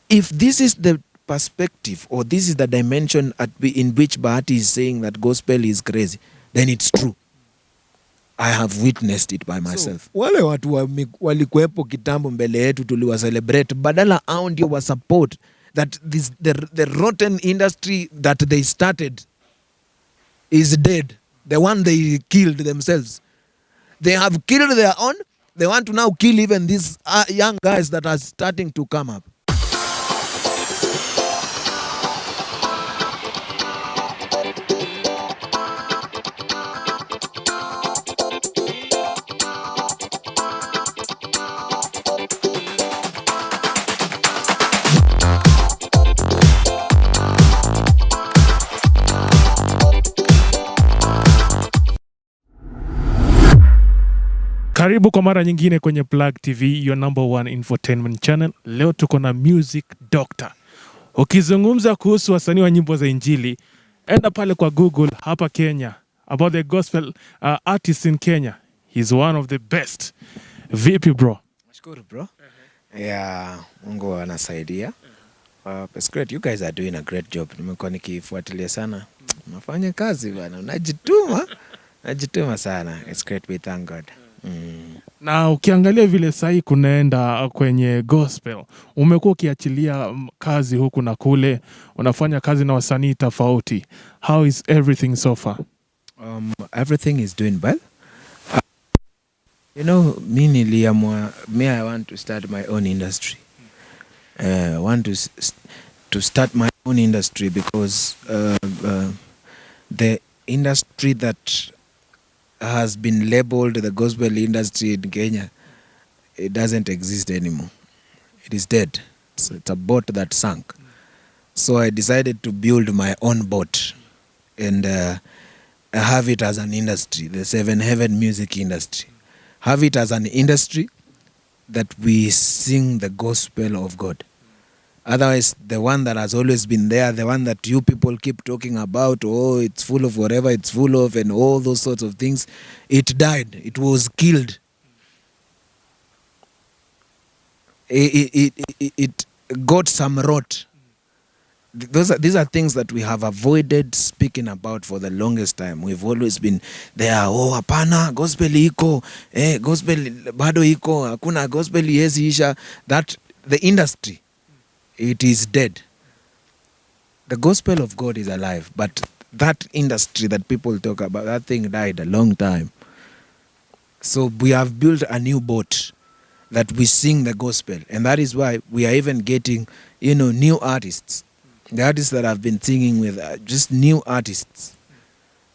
if this is the perspective or this is the dimension in which Bahati is saying that gospel is crazy, then it's true. I have witnessed it by myself. So, wale watu walikuwepo kitambo mbele yetu tuliwa celebrate badala hao ndio wa support that the rotten industry that they started is dead. The one they killed themselves. They have killed their own. They want to now kill even these young guys that are starting to come up. Karibu kwa mara nyingine kwenye Plug TV, your number one infotainment channel. Leo tuko na music doctor. Ukizungumza kuhusu wasanii wa nyimbo za injili, enda pale kwa Google hapa Kenya about the gospel artists in Kenya. He's one of the best. Vipi bro? Nashukuru bro. Yeah, Mungu anasaidia. It's great. You guys are doing a great job. Nimekuwa nikifuatilia sana. Unafanya kazi bana. Unajituma sana. It's great, we thank God. Na ukiangalia vile sahi kunaenda kwenye gospel, umekuwa ukiachilia kazi huku na kule, unafanya kazi na wasanii tofauti. How is everything so far? Everything is doing well. You know, I want to start my own industry. I want to start my own industry because the industry that has been labeled the gospel industry in Kenya, it doesn't exist anymore. It is dead. It's a boat that sank. So I decided to build my own boat and have it as an industry, the Seven Heaven music industry. Have it as an industry that we sing the gospel of God. Otherwise, the one that has always been there, the one that you people keep talking about, oh, it's full of whatever it's full of and all those sorts of things, it died. It was killed. It got some rot. These are things that we have avoided speaking about for the longest time. We've always been there, oh, hapana, gospel iko, gospel bado iko, hakuna gospel yezi isha. That, the industry, it is dead. The gospel of God is alive, but that industry that people talk about, that thing died a long time. So we have built a new boat that we sing the gospel, and that is why we are even getting, new artists. The artists that I've been singing with are just new artists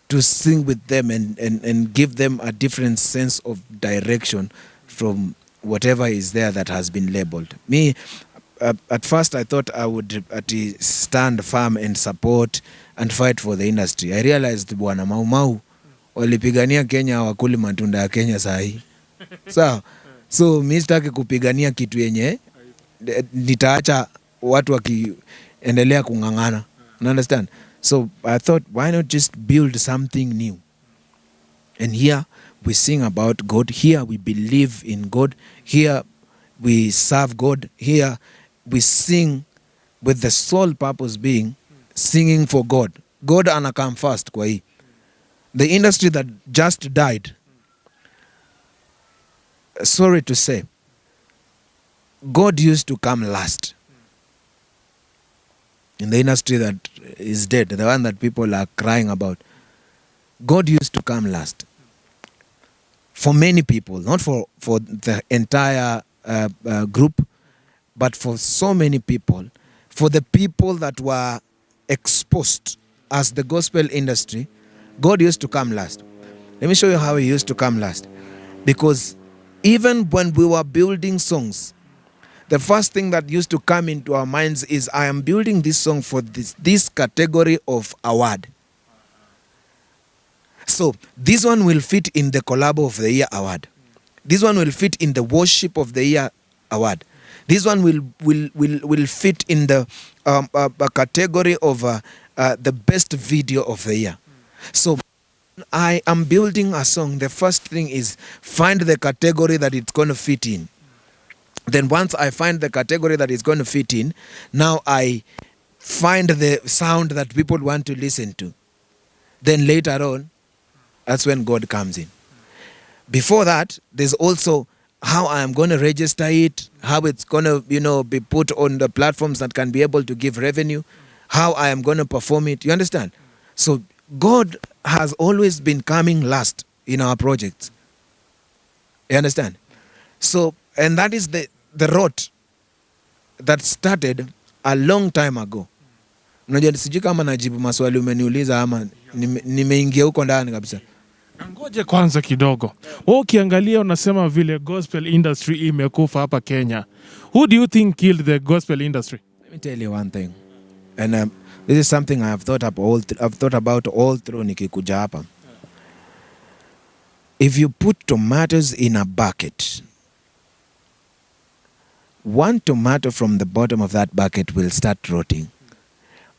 to sing with them and give them a different sense of direction from whatever is there that has been labeled. Me, at first I thought I would stand firm and support and fight for the industry. I realized bwana Mau walipigania Kenya, hawakuli matunda ya Kenya sahi. So mimi sitaki kupigania kitu yenye nitaacha watu wakiendelea kungangana. You understand? So I thought, why not just build something new? And here we sing about God. Here we believe in God. Here we serve God. Here we sing with the sole purpose being singing for God. God anakam first kwa hii. The industry that just died, sorry to say, God used to come last. In the industry that is dead, the one that people are crying about, God used to come last. For many people, not for the entire group, but for so many people, for the people that were exposed as the gospel industry, God used to come last. Let me show you how he used to come last. Because even when we were building songs, the first thing that used to come into our minds is, I am building this song for this category of award. So this one will fit in the Collabo of the Year award. This one will fit in the Worship of the Year award. This one will fit in the category of the best video of the year. So I am building a song. The first thing is find the category that it's going to fit in. Then once I find the category that is going to fit in, now I find the sound that people want to listen to. Then later on, that's when God comes in. Before that, there's also how I am going to register it, how it's going to, be put on the platforms that can be able to give revenue, how I am going to perform it. You understand? So God has always been coming last in our projects. You understand? So, and that is the rot that started a long time ago. Unajua sijui kama najibu maswali umeniuliza ama nimeingia huko ndani kabisa. Ngoje kwanza kidogo. Wewe ukiangalia unasema vile gospel industry imekufa hapa Kenya. Who do you think killed the gospel industry? Let me tell you one thing. And this is something I've thought about all through nikikuja hapa. If you put tomatoes in a bucket, one tomato from the bottom of that bucket will start rotting.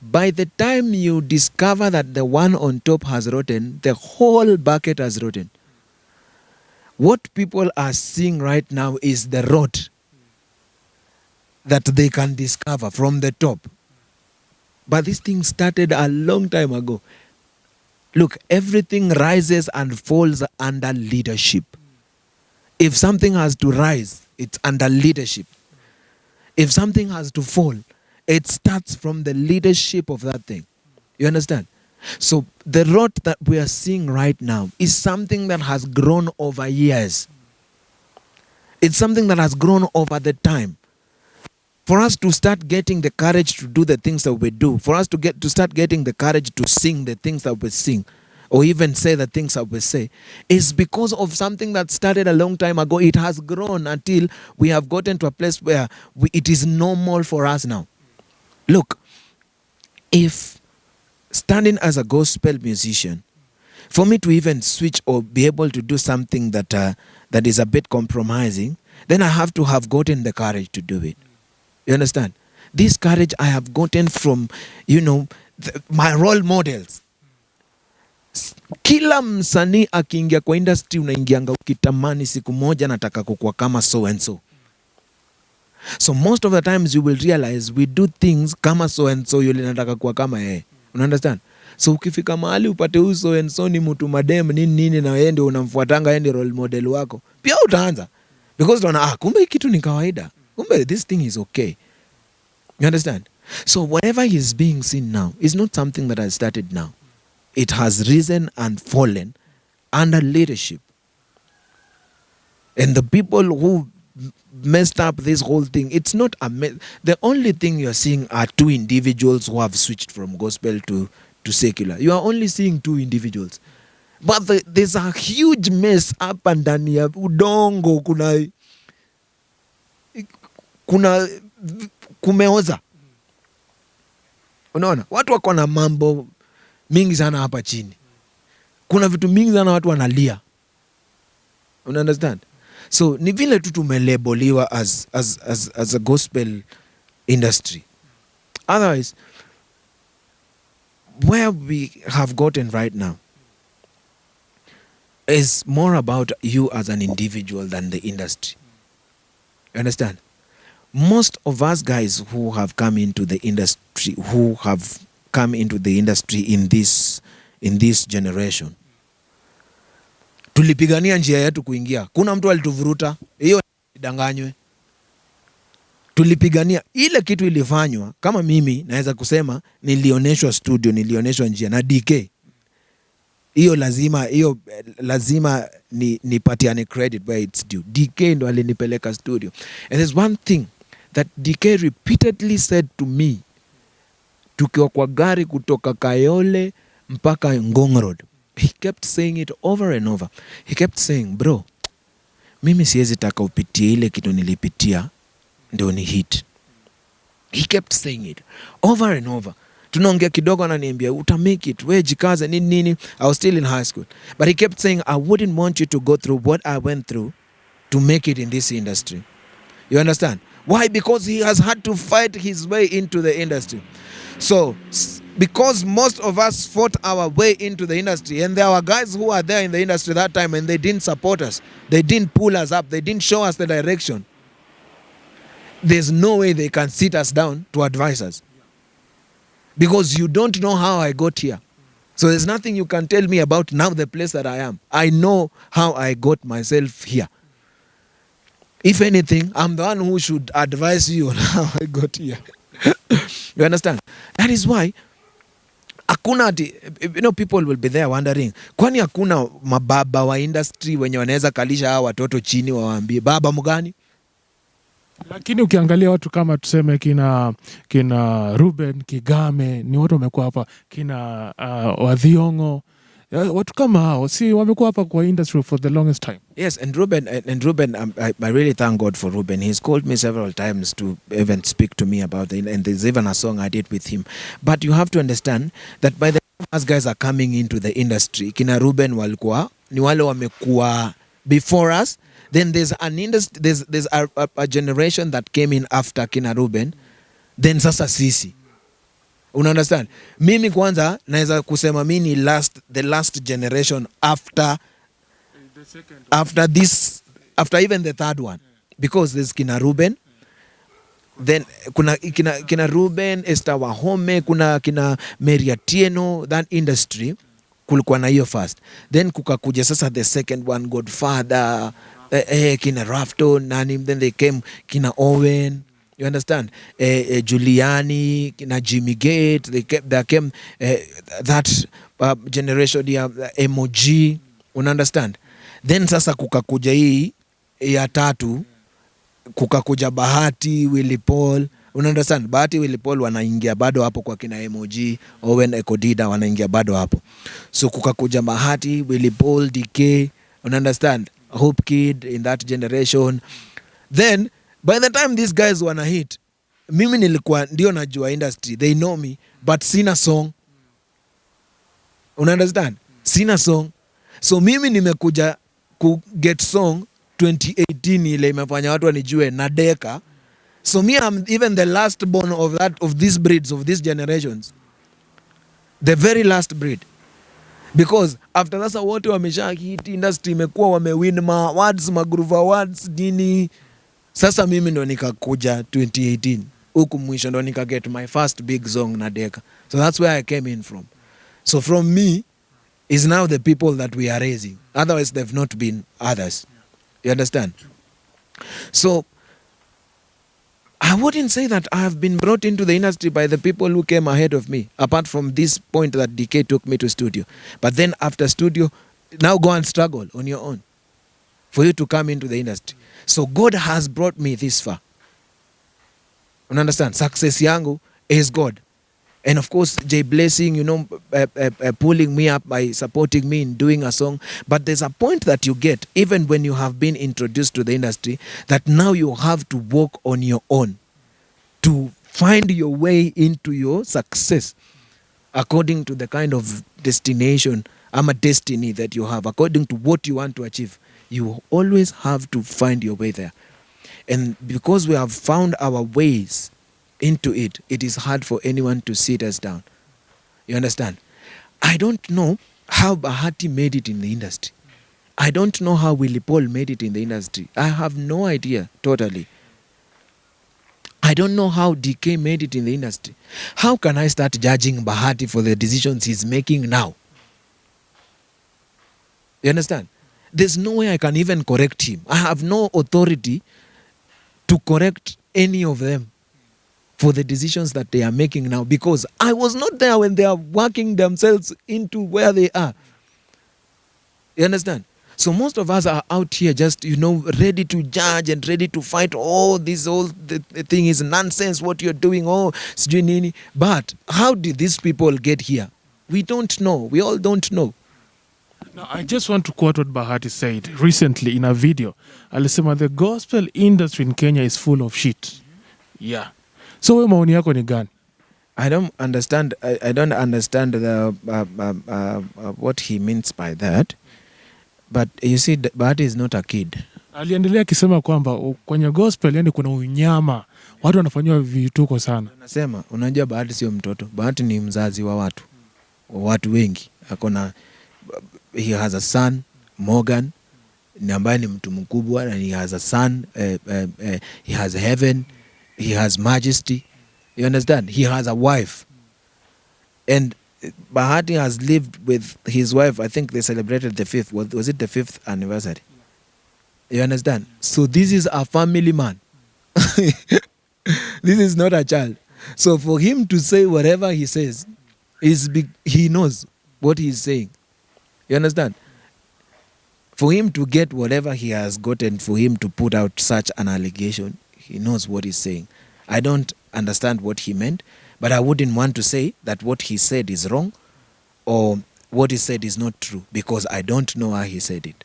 By the time you discover that the one on top has rotten, the whole bucket has rotten. What people are seeing right now is the rot that they can discover from the top. But this thing started a long time ago. Look, everything rises and falls under leadership. If something has to rise, it's under leadership. If something has to fall, it starts from the leadership of that thing. You understand? So the rot that we are seeing right now is something that has grown over years. It's something that has grown over the time. For us to start getting the courage to do the things that we do, for us to start getting the courage to sing the things that we sing, or even say the things that we say, is because of something that started a long time ago. It has grown until we have gotten to a place where it is normal for us now. Look, if standing as a gospel musician, for me to even switch or be able to do something that is a bit compromising, then I have to have gotten the courage to do it. You understand? This courage I have gotten from, my role models. Kila msanii akiingia kwa industry unaingianga ukitamani siku moja nataka kukua kama so and so. So most of the times you will realize we do things kama so and so yule nataka kuwa kama yeye. You understand? So ukifika mahali upate uso and so ni mtu madem nini na yeye ndio unamfuatanga, yeye ndio role model wako. Pia utaanza. Because unaona kumbe kitu ni kawaida. Kumbe this thing is okay. You understand? So whatever is being seen now is not something that has started now. It has risen and fallen under leadership. And the people who messed up this whole thing, it's not the only thing you're seeing are two individuals who have switched from gospel to secular. You are only seeing two individuals. But there's a huge mess up and down here. Udongo, kuna kumeoza. Unaona? Watu wako na mambo mingi sana hapa chini. Kuna vitu mingi sana watu wanalia. You understand? So ni vile tu tumelabeliwa as a gospel industry. Otherwise, where we have gotten right now is more about you as an individual than the industry. You understand? Most of us guys who have come into the industry, in this generation, tulipigania njia yetu kuingia. Kuna mtu alituvuruta, hiyo idanganywe. Tulipigania ile kitu ilifanywa. Kama mimi naweza kusema nilioneshwa studio, nilioneshwa njia na DK. Hiyo lazima nipatiane credit where it's due. DK ndo alinipeleka studio. And there's one thing that DK repeatedly said to me tukiwa kwa gari kutoka Kayole mpaka Ngong Road. He kept saying it over and over. He kept saying, bro, mimi siwezi taka upitie ile kitu nilipitia ndio ni hit. He kept saying it over and over. Tunaongea kidogo ananiambia utamake it, wewe jikaze nini. I was still in high school. But he kept saying, I wouldn't want you to go through what I went through to make it in this industry. You understand? Why? Because he has had to fight his way into the industry. So, because most of us fought our way into the industry, and there were guys who were there in the industry that time and they didn't support us, they didn't pull us up, they didn't show us the direction. there's no way they can sit us down to advise us. Because you don't know how I got here. So there's nothing you can tell me about now the place that I am. I know how I got myself here. If anything, I'm the one who should advise you on how I got here. You understand? That is why hakuna ati, people will be there wondering, kwani hakuna mababa wa industry wenye wanaweza kalisha hawa watoto chini wawaambie baba mgani? Lakini ukiangalia watu kama tuseme kina Ruben Kigame, ni watu wamekuwa hapa, kina Wadhiong'o, watu kama hao si wamekuwa hapa kwa industry for the longest time. Yes, and Ruben, I really thank God for Ruben. He's called me several times to even speak to me about it, and there's even a song I did with him. But you have to understand that by the time us guys are coming into the industry, kina Ruben walikuwa ni wale wamekuwa before us. Then there's an industry, there's a generation that came in after kina Ruben. Then sasa sisi. Una understand? Mimi kwanza naweza kusema mimi ni the last generation after even the third one, because there's kina Ruben, then kuna kina Ruben, Esther Wahome, kuna kina Mary Atieno, that industry kulikuwa na hiyo first, then kukakuja sasa the second one, Godfather, kina Rafton, nani, then they came kina Owen, you understand, Giuliani, kina Jimmy Gate, they came that generation ya MOG, una understand. Then sasa kukakuja hii ya tatu, kukakuja Bahati, Willy Paul, una understand. Bahati, Willy Paul wanaingia bado hapo kwa kina MOG, Owen Ekodida wanaingia bado hapo. So kukakuja Bahati, Willy Paul, DK, una understand, Hope Kid in that generation. Then by the time these guys wana hit, mimi nilikuwa ndio najua industry, they know me, but sina song, una understand, sina song. So mimi nimekuja ku get song 2018 ile imefanya watu wanijue na Deka. So me, I'm even the last born of these breeds, of these generations, the very last breed, because after sasa wote wamesha hit, industry imekuwa wamewin ma awards, ma groove awards nini. Sasa mimi ndo nikakuja 2018 huku mwisho ndo nika get my first big song na Deka. So that's where I came in from. So from me is now the people that we are raising. Otherwise, they've not been others. You understand? So, I wouldn't say that I have been brought into the industry by the people who came ahead of me, apart from this point that DK took me to studio. But then after studio, now go and struggle on your own for you to come into the industry. So, God has brought me this far. You understand? Success yangu is God. And of course, Jay Blessing, pulling me up by supporting me in doing a song. But there's a point that you get, even when you have been introduced to the industry, that now you have to walk on your own to find your way into your success according to the kind of destination, destiny that you have, according to what you want to achieve. You always have to find your way there. And because we have found our ways into it, it is hard for anyone to sit us down. You understand? I don't know how Bahati made it in the industry. I don't know how Willy Paul made it in the industry. I have no idea, totally. I don't know how DK made it in the industry. How can I start judging Bahati for the decisions he's making now? You understand? There's no way I can even correct him. I have no authority to correct any of them for the decisions that they are making now, because I was not there when they are working themselves into where they are. You understand? So most of us are out here just, ready to judge and ready to fight. Oh, the thing is nonsense, what you're doing. Oh, sijui nini. But how did these people get here? We don't know. We all don't know. Now, I just want to quote what Bahati said recently in a video. Alisema, the gospel industry in Kenya is full of shit. Yeah. So we maoni yako ni gani? I don't understand. I don't understand what he means by that. But you see, Bahati is not a kid. Aliendelea akisema kwamba kwenye gospel yani kuna unyama, watu wanafanywa vituko sana. Nasema, unajua Bahati sio mtoto. Bahati ni mzazi wa watu wengi. He has a son, Morgan, ambaye ni mtu mkubwa, and he has a son, he has Heaven, he has majesty. You understand? He has a wife. And Bahati has lived with his wife. I think they celebrated the 5th. Was it the 5th anniversary? You understand? So this is a family man. This is not a child. So for him to say whatever he says, he knows what he's saying. You understand? For him to get whatever he has gotten, for him to put out such an allegation, he knows what he's saying. I don't understand what he meant, but I wouldn't want to say that what he said is wrong or what he said is not true, because I don't know how he said it.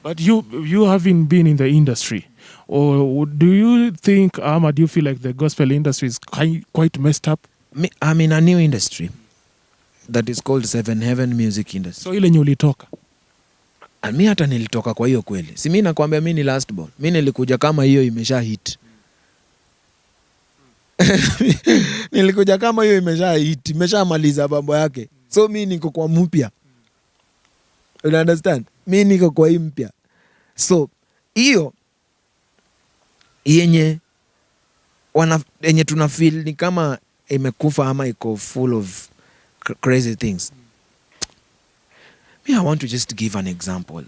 But you haven't been in the industry, or do you think, do you feel like the gospel industry is quite messed up? I'm in a new industry that is called Seven Heaven Music Industry. So ile nye ulitoka? Mi hata nilitoka kwa hiyo kweli. Si mi nakwambia mi ni last born. Mi nilikuja kama hiyo imesha hit. Nilikuja kama hiyo imesha hit, imesha maliza mambo yake. So mi niko kwa mpya. You understand? Mi niko kwa hii mpya. So hiyo yenye tuna feel ni kama imekufa ama iko full of crazy things. Me, I want to just give an example,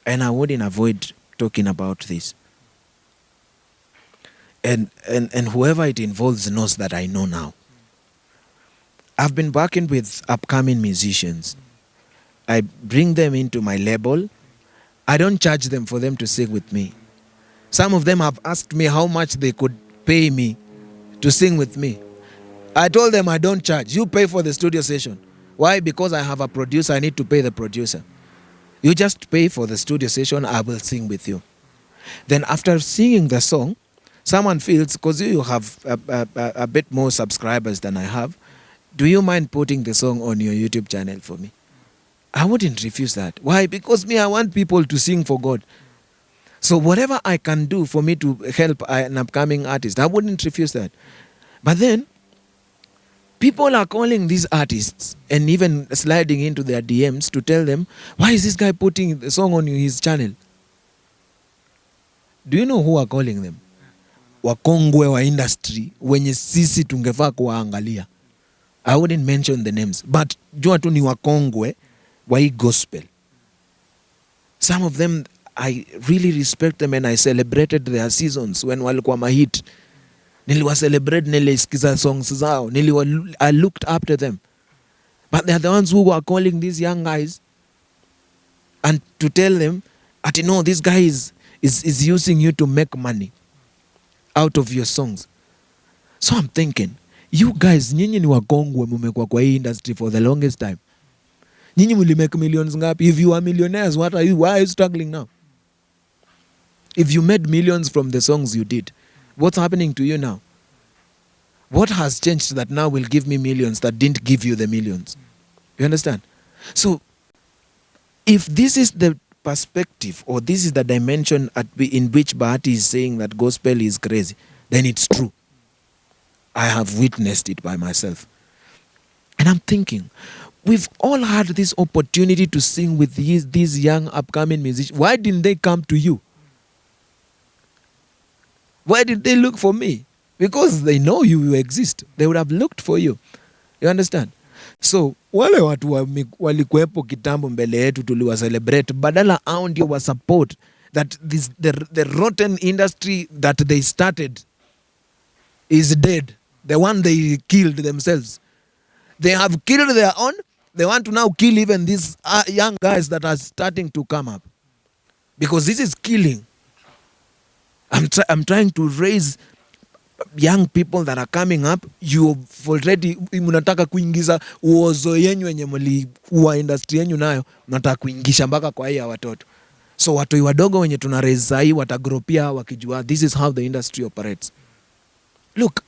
and I wouldn't avoid talking about this. And whoever it involves knows that I know now. I've been working with upcoming musicians. I bring them into my label. I don't charge them for them to sing with me. Some of them have asked me how much they could pay me to sing with me. I told them I don't charge. You pay for the studio session. Why? Because I have a producer. I need to pay the producer. You just pay for the studio session. I will sing with you. Then after singing the song, someone feels, because you have a bit more subscribers than I have, do you mind putting the song on your YouTube channel for me? I wouldn't refuse that. Why? Because me, I want people to sing for God. So whatever I can do for me to help an upcoming artist, I wouldn't refuse that. But then, people are calling these artists and even sliding into their DMs to tell them, why is this guy putting the song on his channel? Do you know who are calling them? Wakongwe wa industry, wenye sisi tungefaa kuwaangalia. I wouldn't mention the names, but jua tu ni wakongwe wa hii gospel. Some of them, I really respect them and I celebrated their seasons when walikuwa mahit. Niliwa celebrate, nilisikiza songs zao. I looked up to them. But they are the ones who were calling these young guys and to tell them, no, this guy is using you to make money out of your songs. So I'm thinking, you guys, nyinyi ni wakongwe mumekuwa kwa hii industry for the longest time. Nyinyi muli make millions ngapi? If you are millionaires, why are you struggling now? If you made millions from the songs you did, what's happening to you now? What has changed that now will give me millions that didn't give you the millions? You understand? So, if this is the perspective or this is the dimension in which Bahati is saying that gospel is crazy, then it's true. I have witnessed it by myself. And I'm thinking, we've all had this opportunity to sing with these young upcoming musicians. Why didn't they come to you? Why did they look for me? Because they know you exist. They would have looked for you. You understand? So, wale watu walikuwepo kitambo mbele yetu tuliwa celebrate, badala hao ndio wa support that the rotten industry that they started is dead. The one they killed themselves. They have killed their own. They want to now kill even these young guys that are starting to come up. Because this is killing. I'm trying to raise young people that are coming up. You've already mnataka kuingiza uozo yenyu yenye mlikuwa industry yenyu nayo, mnataka kuingisha mpaka kwa hii watoto. So watu wadogo wenye tuna raise sahi watagropia wakijua this is how the industry operates. Look,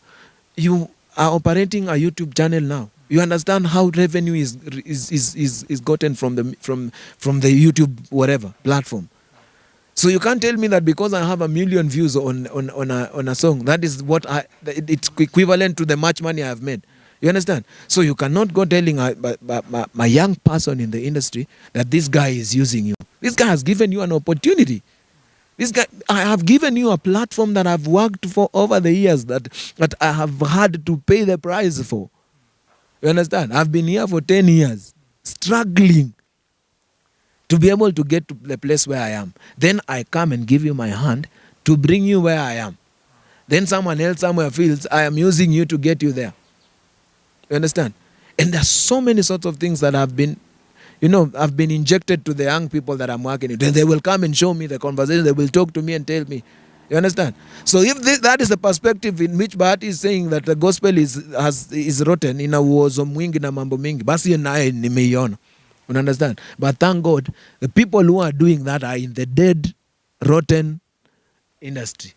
you are operating a YouTube channel now. You understand how revenue is gotten from the YouTube whatever platform. So you can't tell me that because I have 1 million views on a song, that is what it's equivalent to the much money I have made. You understand? So you cannot go telling my young person in the industry that this guy is using you. This guy has given you an opportunity. This guy, I have given you a platform that I've worked for over the years that I have had to pay the price for. You understand? I've been here for 10 years, struggling to be able to get to the place where I am. Then I come and give you my hand to bring you where I am. Then someone else somewhere feels I am using you to get you there. You understand? And there's so many sorts of things that have been, I've been injected to the young people that I'm working with. Then they will come and show me the conversation. They will talk to me and tell me. You understand? So if that is the perspective in which Bahati is saying that the gospel is rotten, ina uozo mwingi na mambo mingi, basi naye nimeiona. You understand? But thank God, the people who are doing that are in the dead, rotten industry.